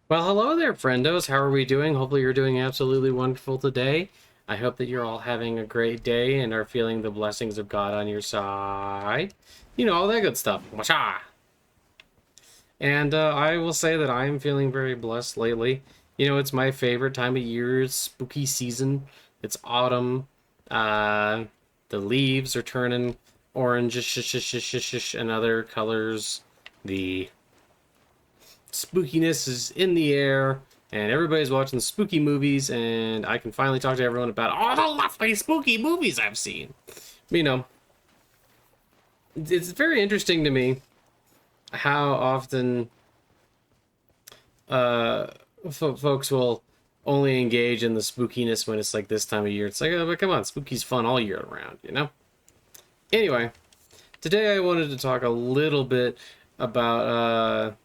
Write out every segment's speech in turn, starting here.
Well, hello there, friendos. How are we doing? Hopefully, you're doing absolutely wonderful today. I hope that you're all having a great day and are feeling the blessings of God on your side. You know, all that good stuff. Washa! And I will say that I am feeling very blessed lately. You know, it's my favorite time of year. It's spooky season. It's autumn. Uh, the leaves are turning orange and other colors. The spookiness is in the air, and everybody's watching spooky movies, and I can finally talk to everyone about all the lovely spooky movies I've seen. You know, it's very interesting to me how often uh, folks will only engage in the spookiness when it's like this time of year. It's like, oh, but come on, spooky's fun all year around, you know? Anyway, today I wanted to talk a little bit about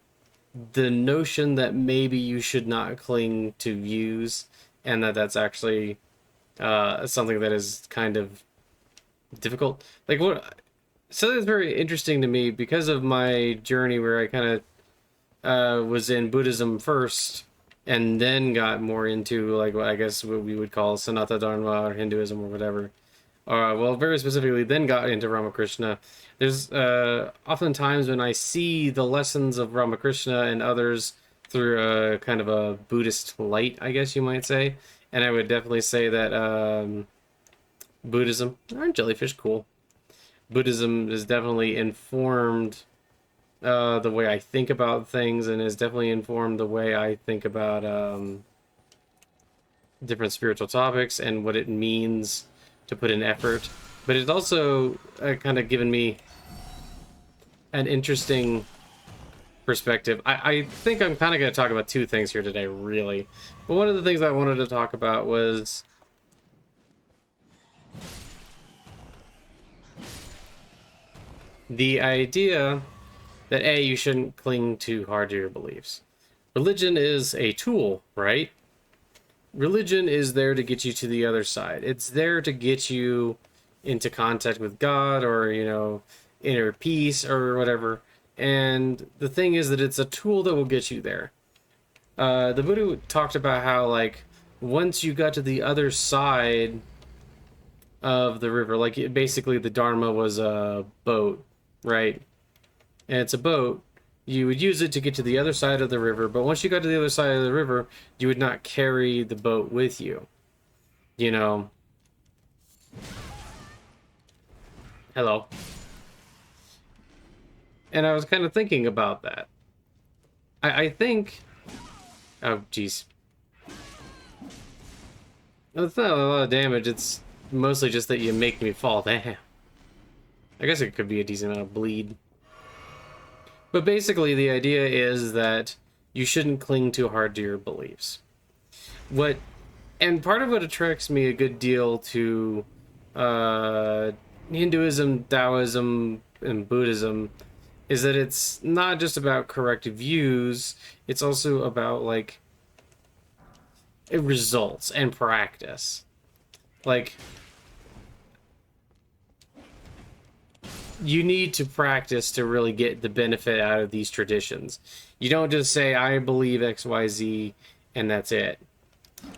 the notion that maybe you should not cling to views, and that's actually something that is kind of difficult. Like what? So that's very interesting to me because of my journey where I kind of was in Buddhism first, and then got more into like what I guess what we would call Sanatana Dharma or Hinduism or whatever. Well, very specifically, then got into Ramakrishna. There's oftentimes when I see the lessons of Ramakrishna and others through a kind of a Buddhist light, I guess you might say, and I would definitely say that Buddhism, aren't jellyfish cool? Buddhism is definitely informed the way I think about things, and has definitely informed the way I think about different spiritual topics and what it means to put in effort. But it's also kind of given me an interesting perspective. I think I'm kind of going to talk about two things here today, really. But one of the things I wanted to talk about was the idea that A, you shouldn't cling too hard to your beliefs. Religion is a tool, right? Religion is there to get you to the other side. It's there to get you into contact with God, or, you know, inner peace or whatever. And the thing is that it's a tool that will get you there. The Buddha talked about how, like, once you got to the other side of the river, like, basically the Dharma was a boat, right? And it's a boat. You would use it to get to the other side of the river, but once you got to the other side of the river, you would not carry the boat with you. You know, hello. And I was kind of thinking about that. I think. Oh, jeez. It's not a lot of damage. It's mostly just that you make me fall. Damn. I guess it could be a decent amount of bleed. But basically, the idea is that you shouldn't cling too hard to your beliefs. What, and part of what attracts me a good deal to uh, Hinduism, Taoism, and Buddhism is that it's not just about correct views, it's also about like results and practice. Like, you need to practice to really get the benefit out of these traditions. You don't just say, I believe XYZ, and that's it.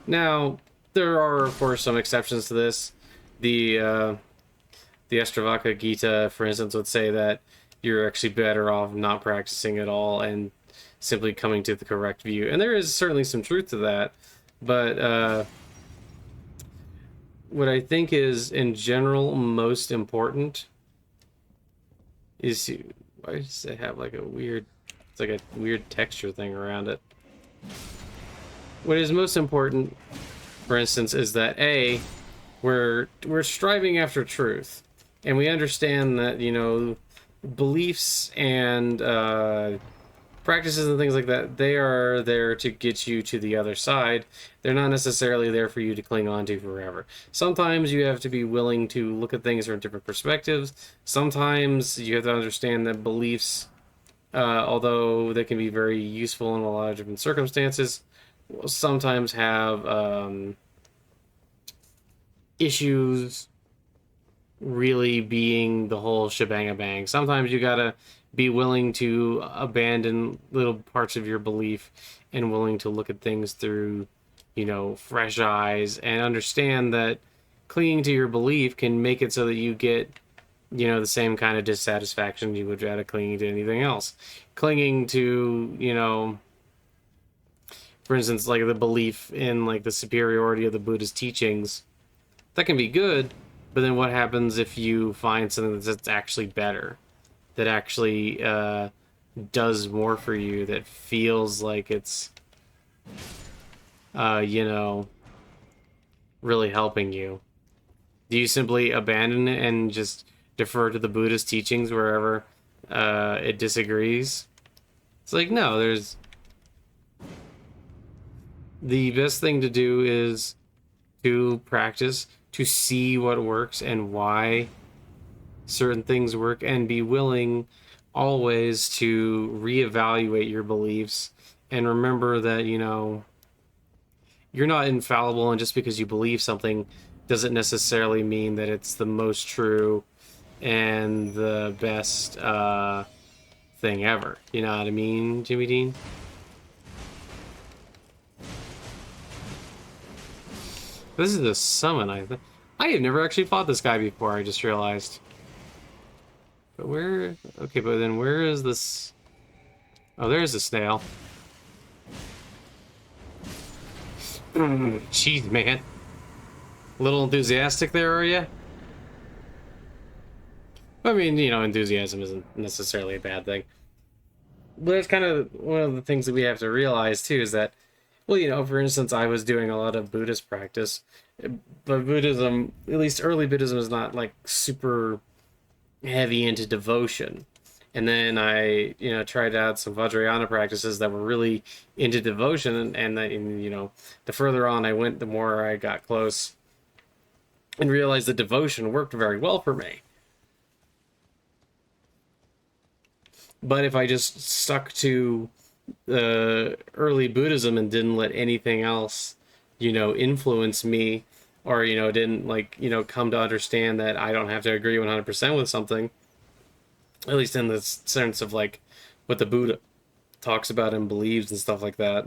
Now, there are, of course, some exceptions to this. The Astravaka Gita, for instance, would say that you're actually better off not practicing at all and simply coming to the correct view. And there is certainly some truth to that. But what I think is, in general, most important is, why does it have like a weird, it's like a weird texture thing around it. What is most important, for instance, is that A, we're striving after truth, and we understand that, you know, beliefs and practices and things like that, they are there to get you to the other side. They're not necessarily there for you to cling on to forever. Sometimes you have to be willing to look at things from different perspectives. Sometimes you have to understand that beliefs, although they can be very useful in a lot of different circumstances, will sometimes have issues really being the whole shebang bang. Sometimes you gotta be willing to abandon little parts of your belief and willing to look at things through, fresh eyes, and understand that clinging to your belief can make it so that you get, the same kind of dissatisfaction you would out of clinging to anything else. Clinging to, for instance, like the belief in like the superiority of the Buddha's teachings, that can be good, but then what happens if you find something that's actually better, that actually does more for you, that feels like it's, really helping you? Do you simply abandon it and just defer to the Buddha's teachings wherever it disagrees? It's like, no, the best thing to do is to practice, to see what works and why certain things work, and be willing always to reevaluate your beliefs, and remember that, you're not infallible, and just because you believe something doesn't necessarily mean that it's the most true and the best thing ever. You know what I mean, Jimmy Dean? This is a summon, I think. I have never actually fought this guy before, I just realized. But where... Okay, but then where is this... Oh, there's a snail. Jeez, man. A little enthusiastic there, are you? I mean, enthusiasm isn't necessarily a bad thing. But it's kind of one of the things that we have to realize, too, is that, well, for instance, I was doing a lot of Buddhist practice, but Buddhism, at least early Buddhism, is not, like, super heavy into devotion. And then I, tried out some Vajrayana practices that were really into devotion, and then, the further on I went, the more I got close and realized that devotion worked very well for me. But if I just stuck to early Buddhism and didn't let anything else, influence me, or, didn't, like, come to understand that I don't have to agree 100% with something, at least in the sense of, like, what the Buddha talks about and believes and stuff like that,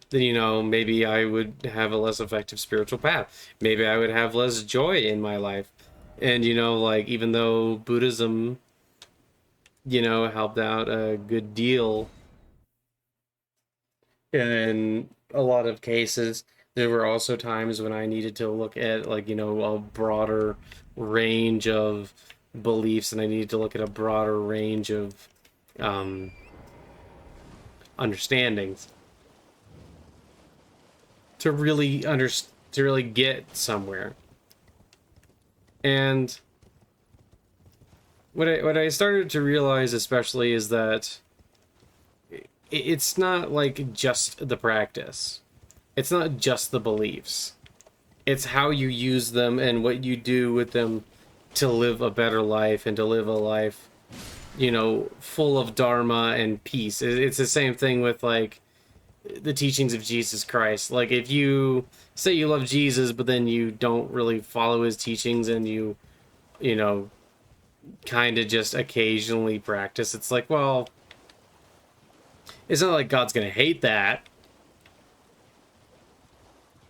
then, maybe I would have a less effective spiritual path. Maybe I would have less joy in my life. And, like, even though Buddhism, helped out a good deal in a lot of cases, there were also times when I needed to look at, like, a broader range of beliefs, and I needed to look at a broader range of understandings to really to really get somewhere. And what I started to realize, especially, is that it's not like just the practice. It's not just the beliefs. It's how you use them and what you do with them to live a better life, and to live a life, full of dharma and peace. It's the same thing with, like, the teachings of Jesus Christ. Like, if you say you love Jesus, but then you don't really follow his teachings, and you kind of just occasionally practice, it's like, well, it's not like God's gonna hate that,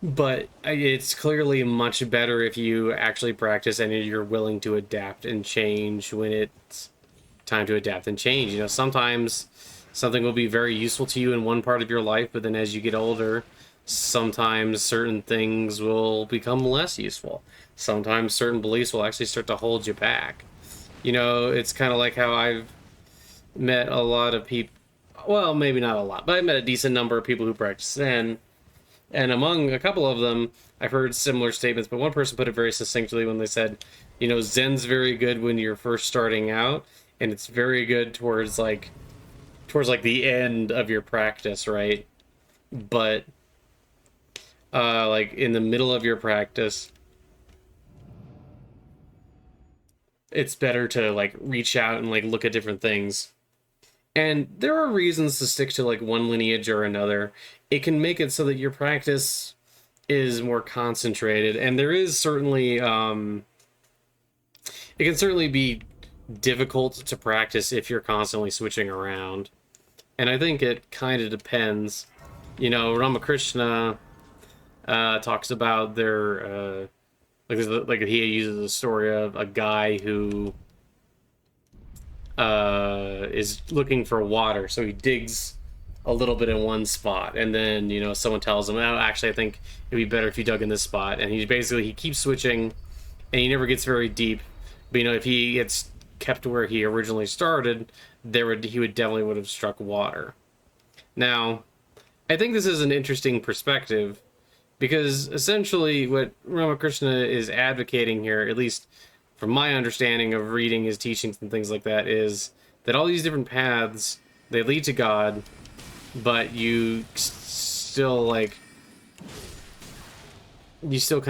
but it's clearly much better if you actually practice and you're willing to adapt and change when it's time to adapt and change. Sometimes something will be very useful to you in one part of your life, but then as you get older, sometimes certain things will become less useful. Sometimes certain beliefs will actually start to hold you back. It's kind of like how I've met a lot of people, well, maybe not a lot, but I met a decent number of people who practice Zen, and among a couple of them, I've heard similar statements, but one person put it very succinctly when they said, Zen's very good when you're first starting out, and it's very good towards like the end of your practice, right? But like in the middle of your practice, it's better to like reach out and like look at different things. And there are reasons to stick to like one lineage or another. It can make it so that your practice is more concentrated, and there is certainly it can certainly be difficult to practice if you're constantly switching around. And I think it kind of depends. You know, Ramakrishna talks about their like he uses the story of a guy who is looking for water, so he digs a little bit in one spot, and then you know someone tells him, "Oh, actually, I think it'd be better if you dug in this spot." And he keeps switching, and he never gets very deep. But you know, if he gets kept where he originally started, he would definitely would have struck water. Now, I think this is an interesting perspective because essentially what Ramakrishna is advocating here, at least from my understanding of reading his teachings and things like that, is that all these different paths, they lead to God, but you still kind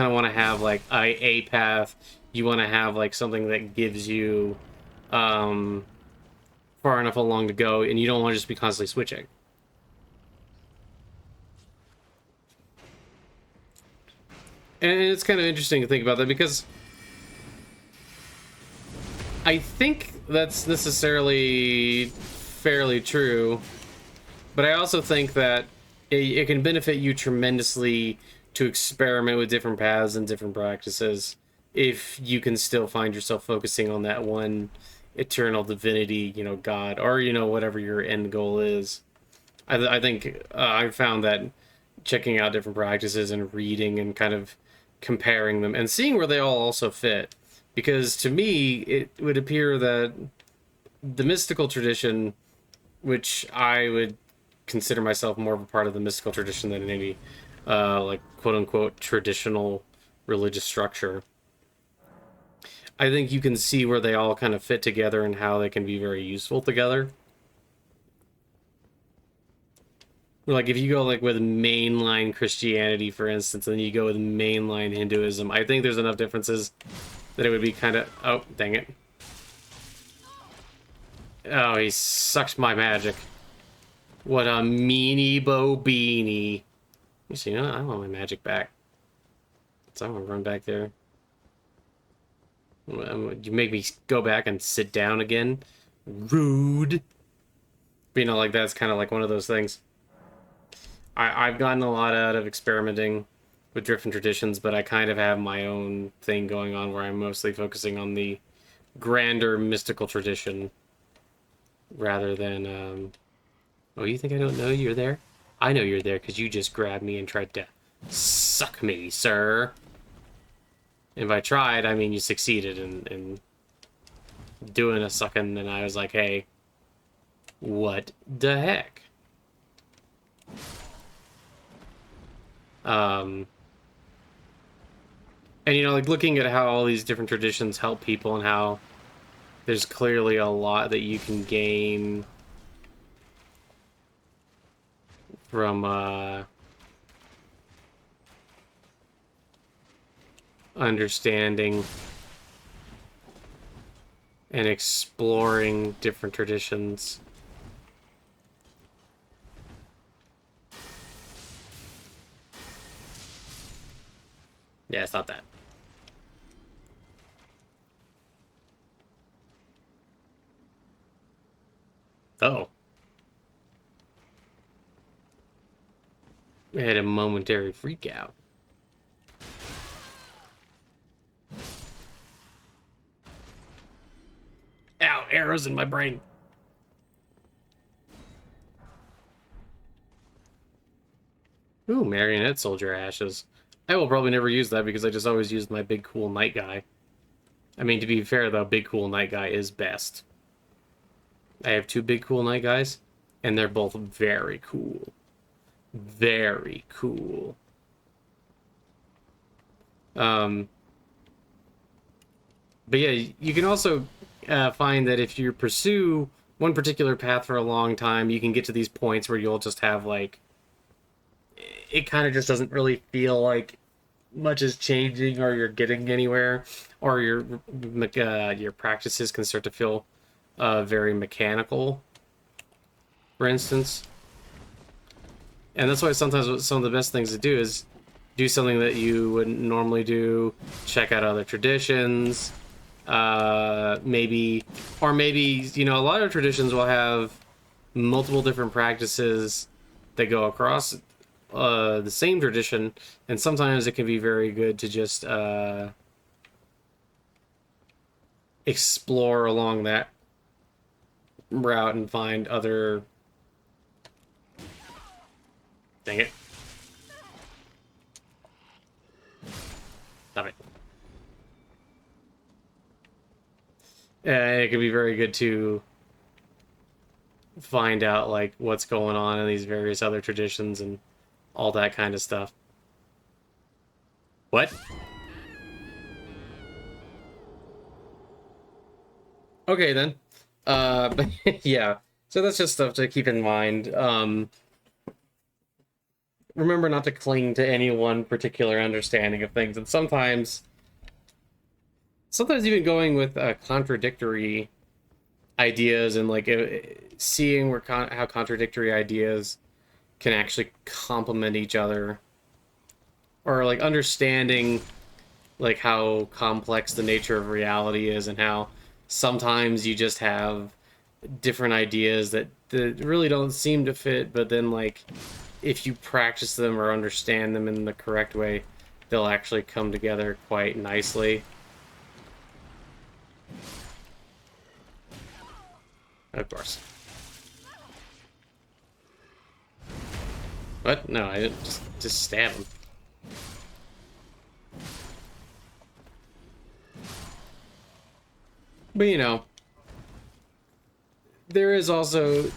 of want to have like a path. You want to have like something that gives you far enough along to go, and you don't want to just be constantly switching. And it's kind of interesting to think about that because I think that's necessarily fairly true, but I also think that it can benefit you tremendously to experiment with different paths and different practices if you can still find yourself focusing on that one eternal divinity, you know, God, or, you know, whatever your end goal is. I think I've found that checking out different practices and reading and kind of comparing them and seeing where they all also fit. Because to me, it would appear that the mystical tradition, which I would consider myself more of a part of the mystical tradition than any, like, quote-unquote, traditional religious structure, I think you can see where they all kind of fit together and how they can be very useful together. Like, if you go, like, with mainline Christianity, for instance, and then you go with mainline Hinduism, I think there's enough differences that it would be kind of... Oh, dang it. Oh, he sucked my magic. What a meanie bo beanie. You see, I want my magic back. So I'm gonna run back there. You make me go back and sit down again? Rude. But, you know, like, that's kind of like one of those things. I've gotten a lot out of experimenting with different traditions, but I kind of have my own thing going on where I'm mostly focusing on the grander mystical tradition rather than, oh, you think I don't know you're there? I know you're there because you just grabbed me and tried to suck me, sir. And if I tried, I mean you succeeded in doing a sucking, and I was like, hey, what the heck? And, you know, like, looking at how all these different traditions help people and how there's clearly a lot that you can gain from, understanding and exploring different traditions. Yeah, it's not that. Uh-oh. I had a momentary freak out. Ow, arrows in my brain. Ooh, marionette soldier ashes. I will probably never use that because I just always used my big cool knight guy. I mean, to be fair though, big cool knight guy is best. I have two big cool knight guys, and they're both very cool. Very cool. But yeah, you can also find that if you pursue one particular path for a long time, you can get to these points where you'll just have, like, it kind of just doesn't really feel like much is changing or you're getting anywhere, or your practices can start to feel very mechanical, for instance. And that's why sometimes some of the best things to do is do something that you wouldn't normally do, check out other traditions, Maybe, or maybe, you know, a lot of traditions will have multiple different practices that go across the same tradition, and sometimes it can be very good to just explore along that route and find other. Dang it. Stop it. It can be very good to find out like what's going on in these various other traditions and all that kind of stuff. What? Okay then. But yeah. So that's just stuff to keep in mind. Remember not to cling to any one particular understanding of things, and sometimes even going with contradictory ideas and like seeing how contradictory ideas can actually complement each other, or like understanding like how complex the nature of reality is and how sometimes you just have different ideas that really don't seem to fit, but then like if you practice them or understand them in the correct way, they'll actually come together quite nicely. Of course. What? No, I didn't. Just stab him. But you know, there is also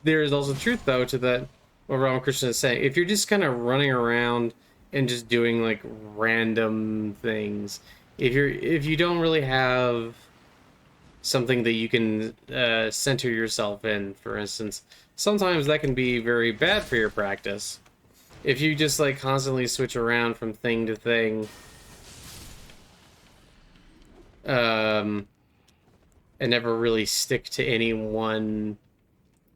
truth though to that. What Ramakrishna is saying. If you're just kind of running around and just doing like random things, if you don't really have something that you can center yourself in, for instance, sometimes that can be very bad for your practice. If you just like constantly switch around from thing to thing, and never really stick to any one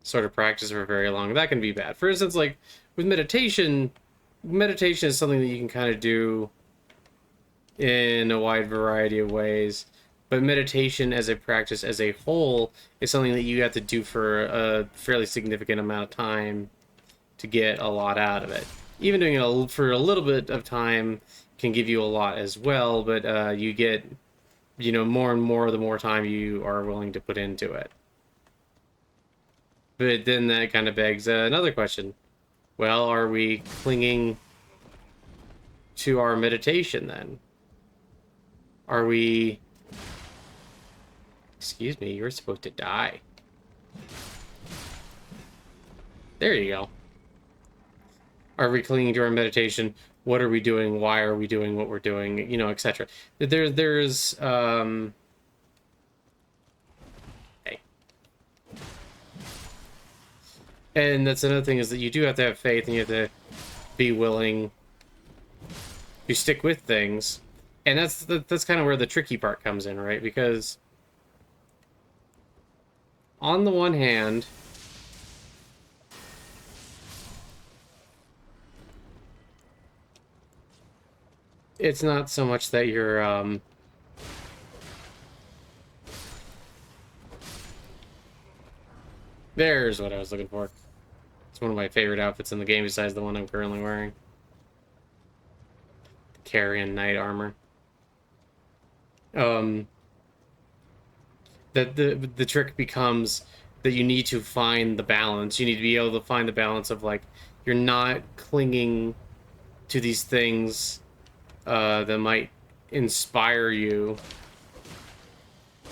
sort of practice for very long, that can be bad. For instance, like with meditation is something that you can kind of do in a wide variety of ways, but meditation as a practice as a whole is something that you have to do for a fairly significant amount of time to get a lot out of it. Even doing it for a little bit of time can give you a lot as well, but you get, you know, more and more the more time you are willing to put into it. But then that kind of begs another question. Well, are we clinging to our meditation then? Are we... Excuse me, you're supposed to die. There you go. Are we clinging to our meditation? What are we doing? Why are we doing what we're doing? You know, etc. There's hey. And that's another thing, is that you do have to have faith and you have to be willing to stick with things. And that's kind of where the tricky part comes in, right? Because on the one hand, it's not so much that you're there's what I was looking for. It's one of my favorite outfits in the game besides the one I'm currently wearing. The Carrion Knight armor. That the trick becomes that you need to find the balance. You need to be able to find the balance of like, you're not clinging to these things that might inspire you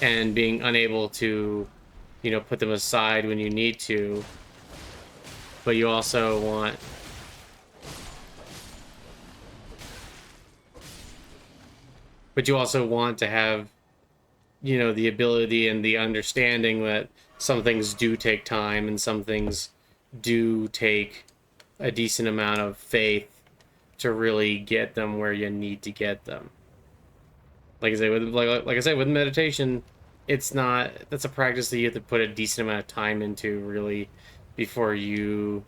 and being unable to, you know, put them aside when you need to, but you also want to have, you know, the ability and the understanding that some things do take time and some things do take a decent amount of faith to really get them where you need to get them. Like I say, like I said, with meditation, that's a practice that you have to put a decent amount of time into really before you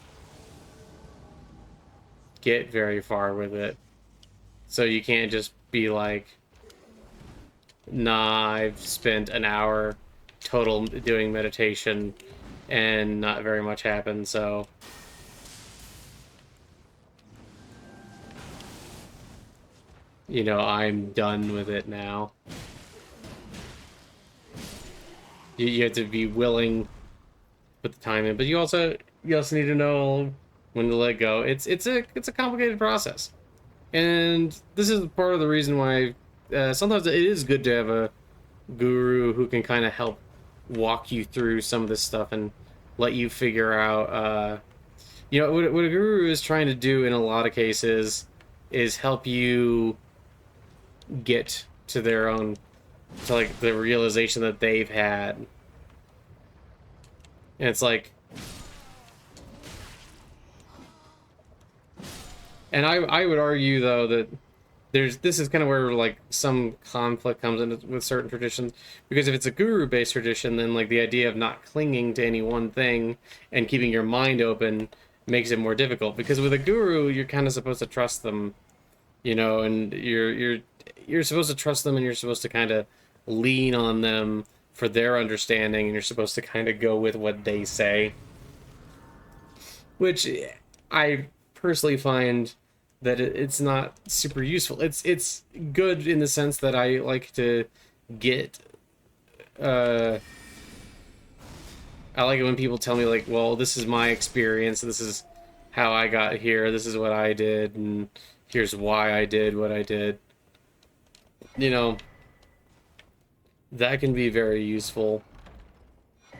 get very far with it. So you can't just be like, nah, I've spent an hour total doing meditation and not very much happened, so you know, I'm done with it now. You have to be willing to put the time in, but you also need to know when to let go. It's a complicated process, and this is part of the reason why sometimes it is good to have a guru who can kind of help walk you through some of this stuff and let you figure out. You know what a guru is trying to do in a lot of cases is help you get to their own to like the realization that they've had. And it's like, and I would argue though that this is kind of where like some conflict comes in with certain traditions, because if it's a guru based tradition, then like the idea of not clinging to any one thing and keeping your mind open makes it more difficult, because with a guru you're kind of supposed to trust them, you know, and you're supposed to trust them, and you're supposed to kind of lean on them for their understanding, and you're supposed to kind of go with what they say, which I personally find that it's not super useful. It's good in the sense that I like to get I like it when people tell me like, well, this is my experience, this is how I got here, this is what I did, and here's why I did what I did. You know, that can be very useful,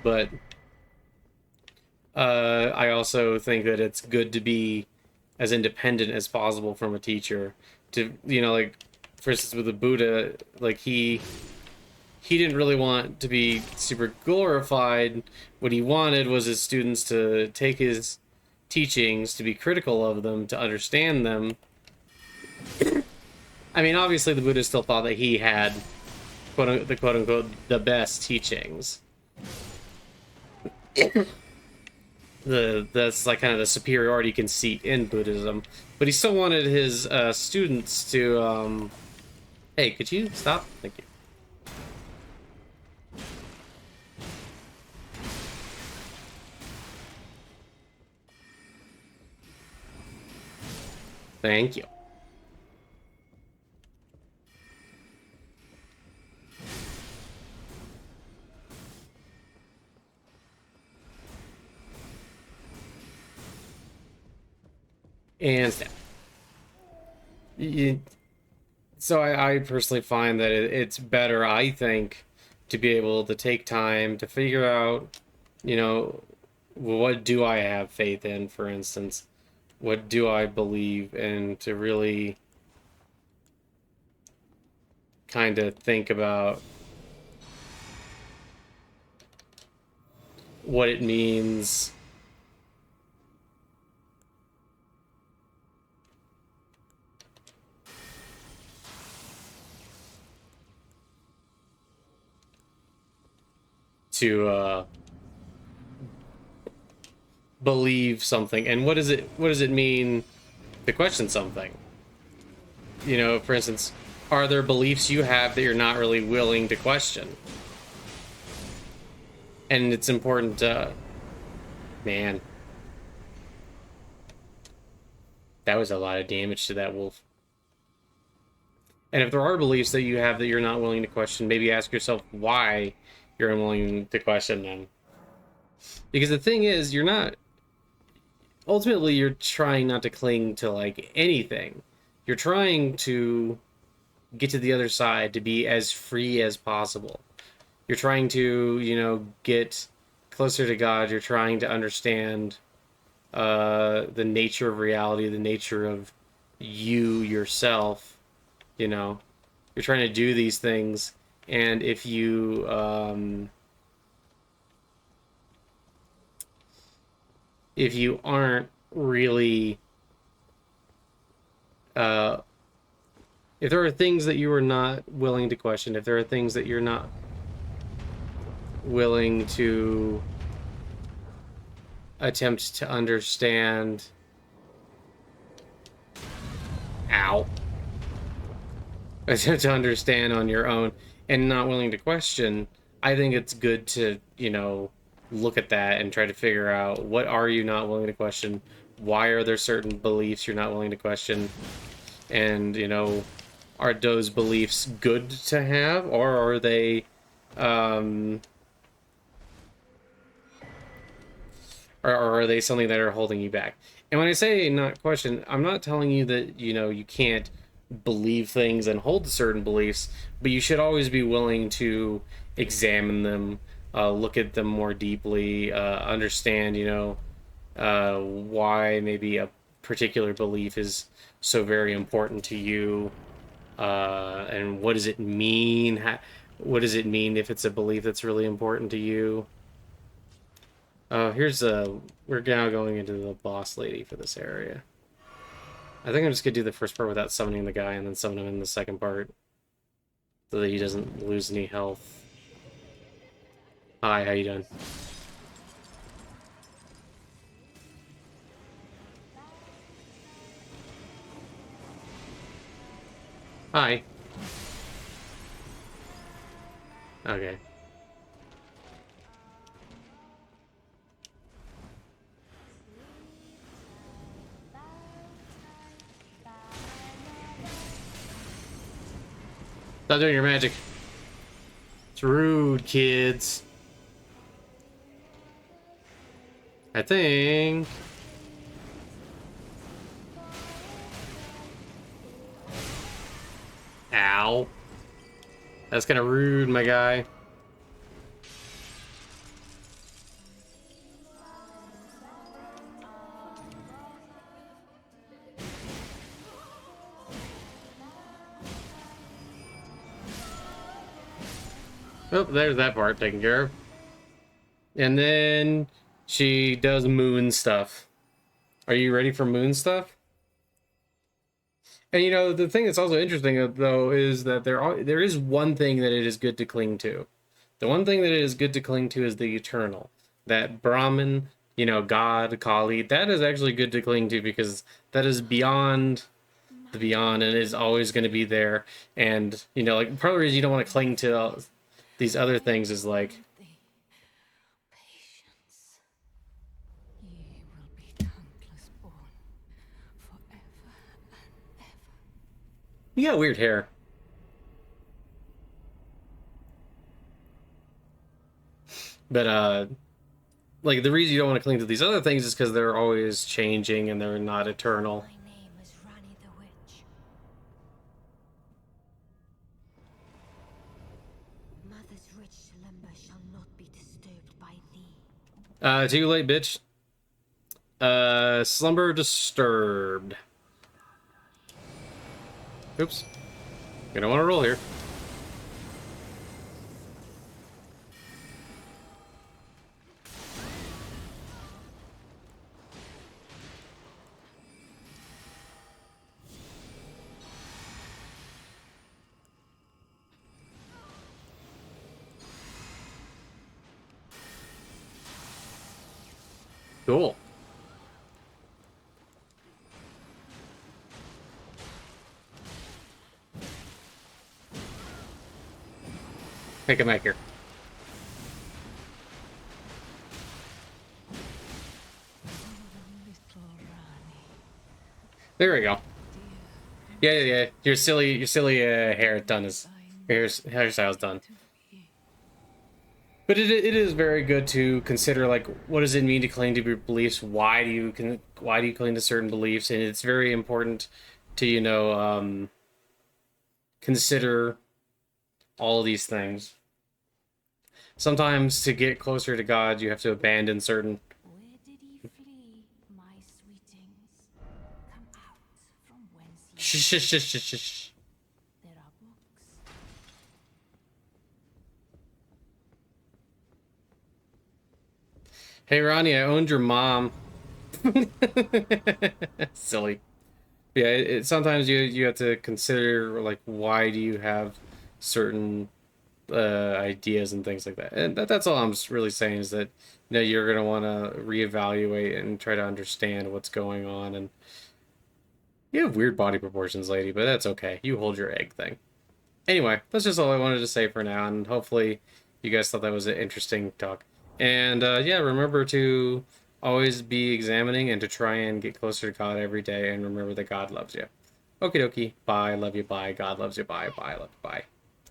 but I also think that it's good to be as independent as possible from a teacher. To, you know, like for instance with the Buddha, like he didn't really want to be super glorified. What he wanted was his students to take his teachings, to be critical of them, to understand them. I mean, obviously the Buddha still thought that he had quote unquote the best teachings. That's like kind of the superiority conceit in Buddhism, but he still wanted his students to hey, could you stop? Thank you. Thank you. And so I personally find that it's better, I think, to be able to take time to figure out, you know, what do I have faith in, for instance? What do I believe? And to really kind of think about what it means to believe something, and what does it mean to question something. You know, for instance, are there beliefs you have that you're not really willing to question? And it's important to, man, that was a lot of damage to that wolf. And if there are beliefs that you have that you're not willing to question, maybe ask yourself why you're unwilling to question them. Because the thing is, you're not, ultimately, you're trying not to cling to like anything. You're trying to get to the other side, to be as free as possible. You're trying to, you know, get closer to God. You're trying to understand the nature of reality, the nature of you yourself. You know, you're trying to do these things, and if you aren't really if there are things that you are not willing to question, if there are things that you're not willing to attempt to understand, ow, attempt to understand on your own, and not willing to question, I think it's good to, look at that and try to figure out what are you not willing to question? Why are there certain beliefs you're not willing to question? And, are those beliefs good to have, or are they, um, or are they something that are holding you back? And when I say not question, I'm not telling you that, you can't believe things and hold certain beliefs, but you should always be willing to examine them, look at them more deeply, understand, why maybe a particular belief is so very important to you, and what does it mean? What does it mean if it's a belief that's really important to you? We're now going into the boss lady for this area. I think I'm just gonna do the first part without summoning the guy and then summon him in the second part so that he doesn't lose any health. Hi, how you doing? Hi. Okay. Stop doing your magic. It's rude, kids. I think. Ow. That's kind of rude, my guy. Oh, there's that part taken care of. And then she does moon stuff. Are you ready for moon stuff? And the thing that's also interesting though is that there is one thing that it is good to cling to. The one thing that it is good to cling to is the eternal. That Brahman, God, Kali, that is actually good to cling to because that is beyond the beyond and is always going to be there. And, like part of the reason you don't want to cling to these other things is like, patience. Ye will be countless born forever and ever. you got weird hair. But, like the reason you don't want to cling to these other things is because they're always changing and they're not eternal. My name is Rani the Witch. Mother's rich slumber shall not be disturbed by thee. Too late, bitch. Slumber disturbed. Oops. Gonna want to roll here. Cool. Take him back here. Little Rani. There we go. Yeah. Your silly hair done is hairstyle's done. But it is very good to consider like what does it mean to cling to your beliefs? Why do you cling to certain beliefs? And it's very important to consider all of these things. Sometimes to get closer to God, you have to abandon certain. Where did ye flee, my sweetings? Come out from whence ye Shh. There are books. Hey Ronnie, I owned your mom. Silly. Yeah, sometimes you have to consider like why do you have certain ideas and things like that. And that's all I'm just really saying is that you're gonna want to reevaluate and try to understand what's going on. And you have weird body proportions, lady, but that's okay. You hold your egg thing. Anyway, that's just all I wanted to say for now, and hopefully you guys thought that was an interesting talk. And yeah, remember to always be examining and to try and get closer to God every day, and remember that God loves you. Okie dokie. Bye. Love you. Bye. God loves you. Bye. Bye. Love you. Bye.